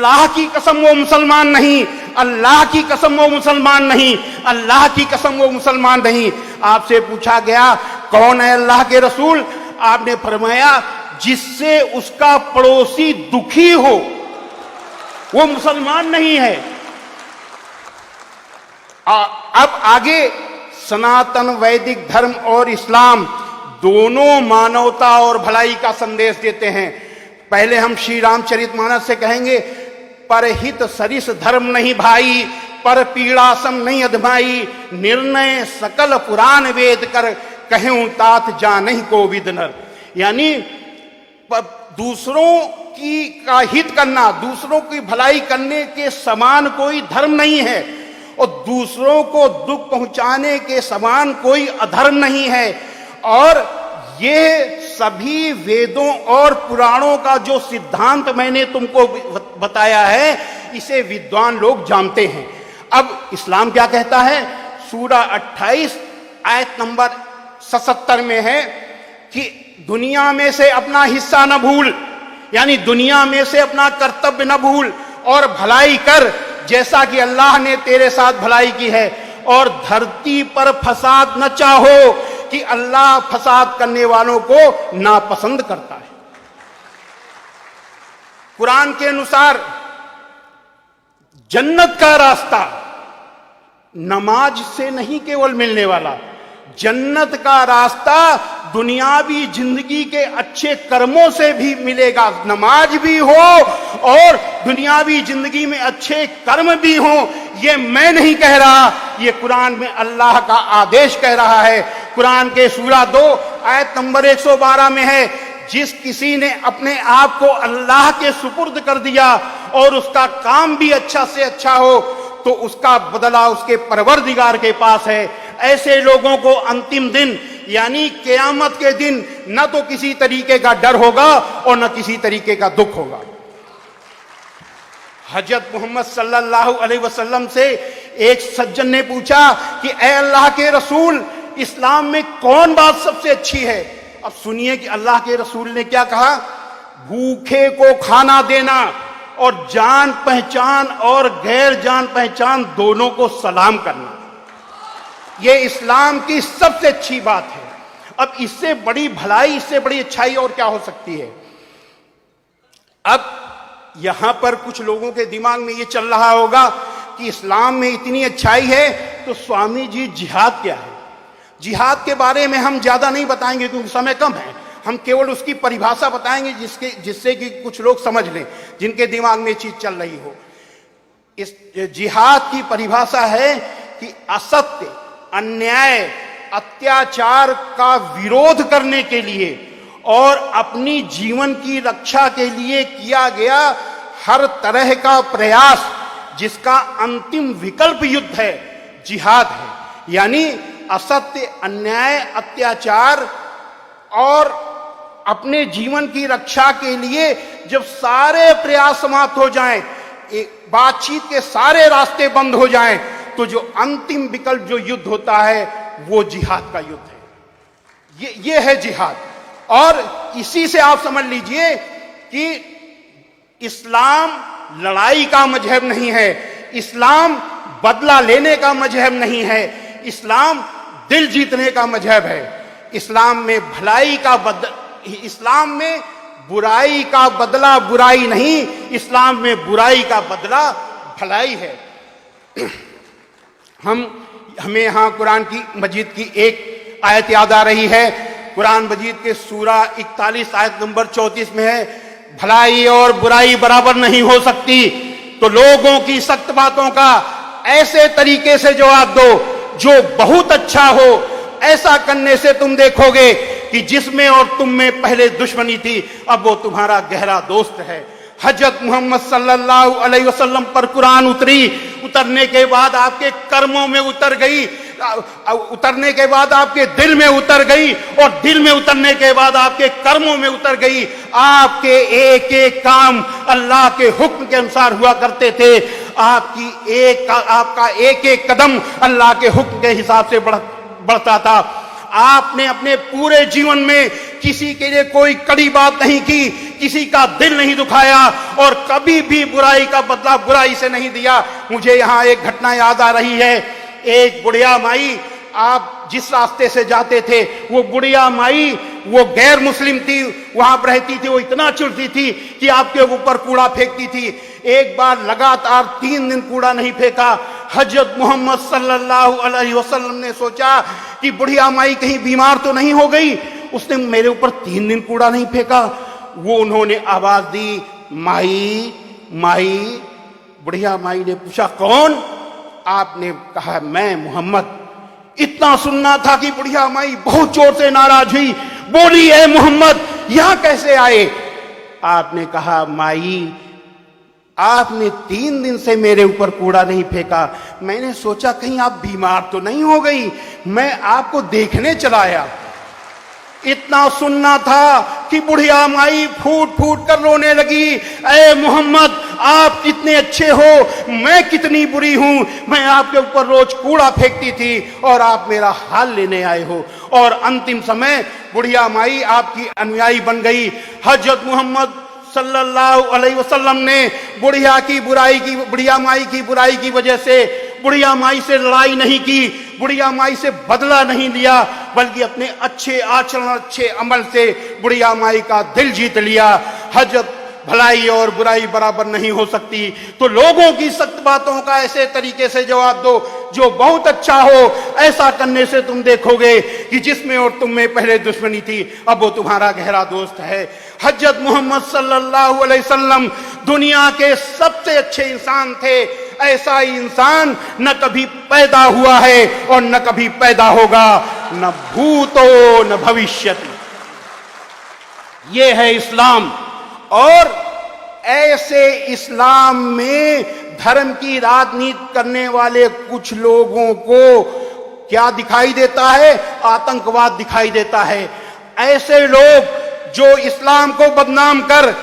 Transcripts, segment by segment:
अल्लाह की कसम वो मुसलमान नहीं, अल्लाह की कसम वो मुसलमान नहीं, अल्लाह की कसम वो मुसलमान नहीं। आपसे पूछा गया कौन है अल्लाह के रसूल? आपने फरमाया जिससे उसका पड़ोसी दुखी हो वो मुसलमान नहीं है। अब आगे सनातन वैदिक धर्म और इस्लाम दोनों मानवता और भलाई का संदेश देते हैं। पहले हम श्री रामचरितमानस से कहेंगे, परहित सरिस धर्म नहीं भाई, पर पीड़ा सम नहीं अधमाई, निर्णय सकल पुराण वेद कर, कहूं तात जानहि को विद नर। यानी दूसरों की का हित करना, दूसरों की भलाई करने के समान कोई धर्म नहीं है, और दूसरों को दुख पहुंचाने के समान कोई अधर्म नहीं है। और ये सभी वेदों और पुराणों का जो सिद्धांत मैंने तुमको बताया है, इसे विद्वान लोग जानते हैं। अब इस्लाम क्या कहता है? सूरा 28 आयत नंबर 77 में है कि दुनिया में से अपना हिस्सा न भूल, यानी दुनिया में से अपना कर्तव्य न भूल, और भलाई कर जैसा कि अल्लाह ने तेरे साथ भलाई की है, और धरती पर फसाद न चाहो कि अल्लाह फसाद करने वालों को नापसंद करता है। कुरान के अनुसार जन्नत का रास्ता नमाज से नहीं केवल मिलने वाला, जन्नत का रास्ता दुनियावी जिंदगी के अच्छे कर्मों से भी मिलेगा। नमाज भी हो और दुनियावी जिंदगी में अच्छे कर्म भी हो, ये मैं नहीं कह रहा, ये कुरान में अल्लाह का आदेश कह रहा है। कुरान के सूरा 2 आयत नंबर 112 में है, जिस किसी ने अपने आप को अल्लाह के सुपुर्द कर दिया और उसका काम भी अच्छा से अच्छा हो, तो उसका बदला उसके परवरदिगार के पास है। ऐसे लोगों को अंतिम दिन यानी क़यामत के दिन न तो किसी तरीके का डर होगा और न किसी तरीके का दुख होगा। हजरत मोहम्मद सल्लल्लाहु अलैहि वसल्लम से एक सज्जन ने पूछा कि ए अल्लाह के रसूल, इस्लाम में कौन बात सबसे अच्छी है? अब सुनिए कि अल्लाह के रसूल ने क्या कहा। भूखे को खाना देना और जान पहचान और गैर जान पहचान दोनों को सलाम करना, ये इस्लाम की सबसे अच्छी बात है। अब इससे बड़ी भलाई, इससे बड़ी अच्छाई और क्या हो सकती है? अब यहां पर कुछ लोगों के दिमाग में ये चल रहा होगा कि इस्लाम में इतनी अच्छाई है तो स्वामी जी जिहाद क्या है? जिहाद के बारे में हम ज्यादा नहीं बताएंगे क्योंकि समय कम है। हम केवल उसकी परिभाषा बताएंगे जिससे कि कुछ लोग समझ लें, जिनके दिमाग में चीज चल रही हो। इस जिहाद की परिभाषा है कि असत्य, अन्याय, अत्याचार का विरोध करने के लिए और अपनी जीवन की रक्षा के लिए किया गया हर तरह का प्रयास, जिसका अंतिम विकल्प युद्ध है, जिहाद है। यानी असत्य, अन्याय, अत्याचार और अपने जीवन की रक्षा के लिए जब सारे प्रयास समाप्त हो जाएं, बातचीत के सारे रास्ते बंद हो जाएं, तो जो अंतिम विकल्प जो युद्ध होता है वो जिहाद का युद्ध है। ये है जिहाद। और इसी से आप समझ लीजिए कि इस्लाम लड़ाई का मजहब नहीं है, इस्लाम बदला लेने का मजहब नहीं है, इस्लाम दिल जीतने का मजहब है। इस्लाम में भलाई का इस्लाम में बुराई का बदला बुराई नहीं, इस्लाम में बुराई का बदला भलाई है। हमें यहां कुरान की मजीद की एक आयत याद आ रही है। कुरान मजीद के सूरा 41 आयत नंबर 34 में है, भलाई और बुराई बराबर नहीं हो सकती, तो लोगों की सख्त बातों का ऐसे तरीके से जवाब दो जो बहुत अच्छा हो। ऐसा करने से तुम देखोगे कि जिसमें और तुम में पहले दुश्मनी थी, अब वो तुम्हारा गहरा दोस्त है। हजरत मोहम्मद सल्लल्लाहु अलैहि वसल्लम पर कुरान उतरी, उतरने के बाद आपके कर्मों में उतर गई, उतरने के बाद आपके दिल में उतर गई, और दिल में उतरने के बाद आपके कर्मों में उतर गई। आपके एक एक काम अल्लाह के हुक्म के अनुसार हुआ करते थे। आपका एक एक कदम अल्लाह के हुक्म के हिसाब से बढ़ता था। आपने अपने पूरे जीवन में किसी के लिए कोई कड़ी बात नहीं की, किसी का दिल नहीं दुखाया और कभी भी बुराई का बदला बुराई से नहीं दिया। मुझे यहाँ एक घटना याद आ रही है। एक बुढ़िया माई, आप जिस रास्ते से जाते थे, वो बुढ़िया माई वो गैर मुस्लिम थी, वहां पर रहती थी। वो इतना चिढ़ती थी कि आपके ऊपर कूड़ा फेंकती थी। एक बार लगातार 3 दिन कूड़ा नहीं फेंका। हजरत मोहम्मद सल्लल्लाहु अलैहि वसल्लम ने सोचा कि बुढ़िया माई कहीं बीमार तो नहीं हो गई, उसने मेरे ऊपर 3 दिन कूड़ा नहीं फेंका। वो उन्होंने आवाज दी, माई माई। बुढ़िया माई ने पूछा, कौन? आपने कहा, मैं मोहम्मद। इतना सुनना था कि बुढ़िया माई बहुत जोर से नाराज हुई, बोली, है मोहम्मद यहां कैसे आए? आपने कहा, माई आपने 3 दिन से मेरे ऊपर कूड़ा नहीं फेंका, मैंने सोचा कहीं आप बीमार तो नहीं हो गई, मैं आपको देखने चला आया। इतना सुनना था कि बुढ़िया माई फूट फूट कर रोने लगी, ऐ मोहम्मद आप कितने अच्छे हो, मैं कितनी बुरी हूं, मैं आपके ऊपर रोज कूड़ा फेंकती थी और आप मेरा हाल लेने आए हो। और अंतिम समय बुढ़िया माई आपकी अनुयायी बन गई। हजरत मोहम्मद सल्लल्लाहु अलैहि वसल्लम ने बुढ़िया माई की बुराई की वजह से बुढ़िया माई से लड़ाई नहीं की, बुढ़िया माई से बदला नहीं लिया, बल्कि अपने अच्छे आचरण, अच्छे अमल से बुढ़िया माई का दिल जीत लिया। हजरत भलाई और बुराई बराबर नहीं हो सकती, तो लोगों की सख्त बातों का ऐसे तरीके से जवाब दो जो बहुत अच्छा हो। ऐसा करने से तुम देखोगे कि जिसमें और तुम में पहले दुश्मनी थी, अब वो तुम्हारा गहरा दोस्त है। हजरत मोहम्मद सल्लल्लाहु अलैहि वसल्लम दुनिया के सबसे अच्छे इंसान थे। ऐसा ही इंसान न कभी पैदा हुआ है और न कभी पैदा होगा, न भूतो न भविष्यति। ये है इस्लाम। और ऐसे इस्लाम में धर्म की राजनीति करने वाले कुछ लोगों को क्या दिखाई देता है? आतंकवाद दिखाई देता है। ऐसे लोग जो इस्लाम को बदनाम कर,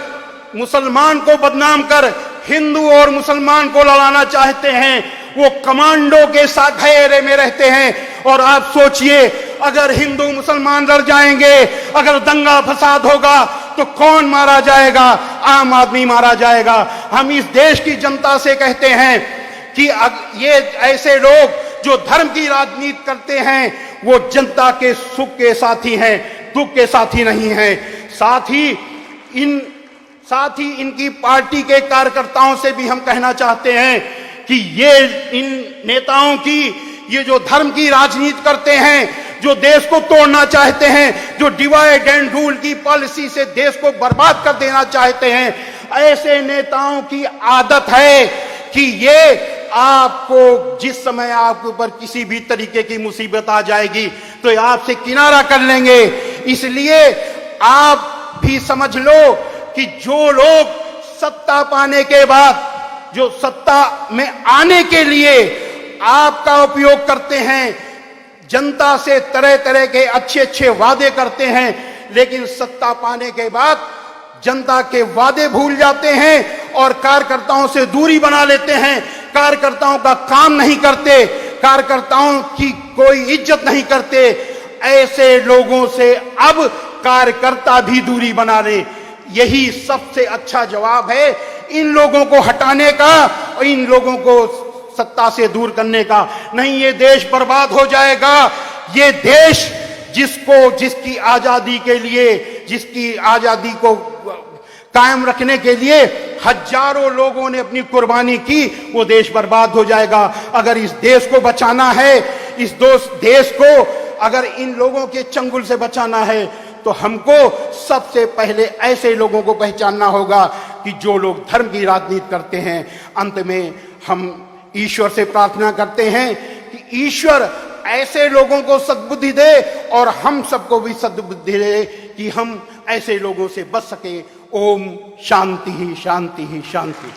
मुसलमान को बदनाम कर, हिंदू और मुसलमान को लड़ाना चाहते हैं, वो कमांडो के साथ घेरे में रहते हैं। और आप सोचिए, अगर हिंदू मुसलमान लड़ जाएंगे, अगर दंगा फसाद होगा तो कौन मारा जाएगा? आम आदमी मारा जाएगा। हम इस देश की जनता से कहते हैं कि ये ऐसे लोग जो धर्म की राजनीति करते हैं, वो जनता के सुख के साथी हैं, दुख के साथी नहीं हैं। साथ ही इनकी पार्टी के कार्यकर्ताओं से भी हम कहना चाहते हैं कि ये इन नेताओं की ये जो धर्म की राजनीति करते हैं, जो देश को तोड़ना चाहते हैं, जो डिवाइड एंड रूल की पॉलिसी से देश को बर्बाद कर देना चाहते हैं, ऐसे नेताओं की आदत है कि ये आपको जिस समय आपके ऊपर किसी भी तरीके की मुसीबत आ जाएगी तो आपसे किनारा कर लेंगे। इसलिए आप भी समझ लो कि जो लोग सत्ता पाने के बाद, जो सत्ता में आने के लिए आपका उपयोग करते हैं, जनता से तरह तरह के अच्छे अच्छे वादे करते हैं, लेकिन सत्ता पाने के बाद जनता के वादे भूल जाते हैं और कार्यकर्ताओं से दूरी बना लेते हैं, कार्यकर्ताओं का काम नहीं करते, कार्यकर्ताओं की कोई इज्जत नहीं करते। ऐसे लोगों से अब कार्यकर्ता भी दूरी बना ले। यही सबसे अच्छा जवाब है इन लोगों को हटाने का और इन लोगों को सत्ता से दूर करने का। नहीं, ये देश बर्बाद हो जाएगा। ये देश जिसकी आजादी के लिए, जिसकी आजादी को कायम रखने के लिए हजारों लोगों ने अपनी कुर्बानी की, वो देश बर्बाद हो जाएगा। अगर इस देश को बचाना है, इस देश को अगर इन लोगों के चंगुल से बचाना है, तो हमको सबसे पहले ऐसे लोगों को पहचानना होगा कि जो लोग धर्म की राजनीति करते हैं। अंत में हम ईश्वर से प्रार्थना करते हैं कि ईश्वर ऐसे लोगों को सद्बुद्धि दे और हम सबको भी सद्बुद्धि दे कि हम ऐसे लोगों से बच सके। ओम शांति ही शांति ही शांति।